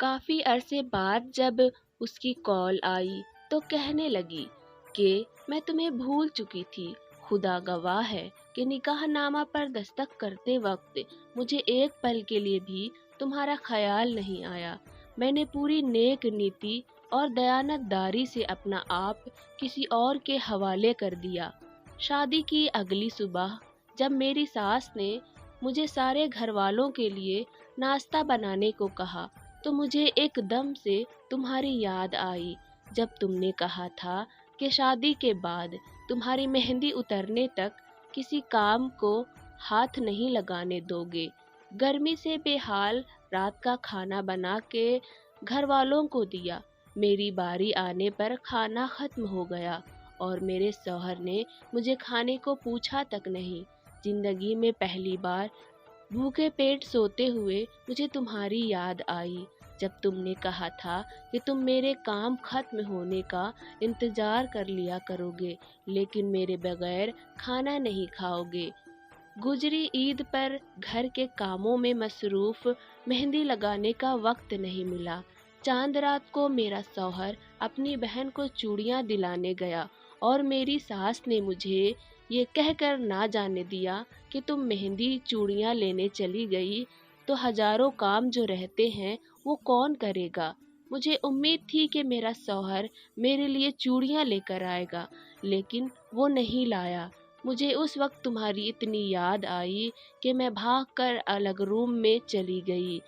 کافی عرصے بعد جب اس کی کال آئی تو کہنے لگی کہ میں تمہیں بھول چکی تھی، خدا گواہ ہے کہ نکاح نامہ پر دستخط کرتے وقت مجھے ایک پل کے لیے بھی تمہارا خیال نہیں آیا۔ میں نے پوری نیک نیتی اور دیانت داری سے اپنا آپ کسی اور کے حوالے کر دیا۔ شادی کی اگلی صبح جب میری ساس نے مجھے سارے گھر والوں کے لیے ناشتہ بنانے کو کہا تو مجھے ایک دم سے تمہاری یاد آئی جب تم نے کہا تھا کہ شادی کے بعد تمہاری مہندی اترنے تک کسی کام کو ہاتھ نہیں لگانے دو گے۔ گرمی سے بے حال رات کا کھانا بنا کے گھر والوں کو دیا۔ میری باری آنے پر کھانا ختم ہو گیا اور میرے شوہر نے مجھے کھانے کو پوچھا تک نہیں۔ زندگی میں پہلی بار بھوکے پیٹ سوتے ہوئے مجھے تمہاری یاد آئی جب تم نے کہا تھا کہ تم میرے کام ختم ہونے کا انتظار کر لیا کرو گے لیکن میرے بغیر کھانا نہیں کھاؤ گے۔ گزری عید پر گھر کے کاموں میں مصروف، مہندی لگانے کا وقت نہیں ملا۔ چاند رات کو میرا شوہر اپنی بہن کو چوڑیاں دلانے گیا اور میری ساس نے مجھے یہ کہہ کر نہ جانے دیا کہ تم مہندی چوڑیاں لینے چلی گئی تو ہزاروں کام جو رہتے ہیں وہ کون کرے گا۔ مجھے امید تھی کہ میرا شوہر میرے لیے چوڑیاں لے کر آئے گا لیکن وہ نہیں لایا۔ مجھے اس وقت تمہاری اتنی یاد آئی کہ میں بھاگ کر الگ روم میں چلی گئی،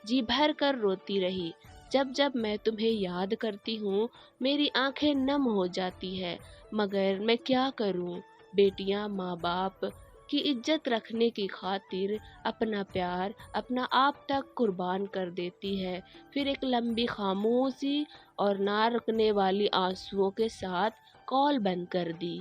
جی بھر کر روتی رہی۔ جب جب میں تمہیں یاد کرتی ہوں میری آنکھیں نم ہو جاتی ہے، مگر میں کیا کروں؟ بیٹیاں ماں باپ کی عزت رکھنے کی خاطر اپنا پیار، اپنا آپ تک قربان کر دیتی ہے۔ پھر ایک لمبی خاموشی اور نہ رکنے والی آنسوؤں کے ساتھ کال بند کر دی۔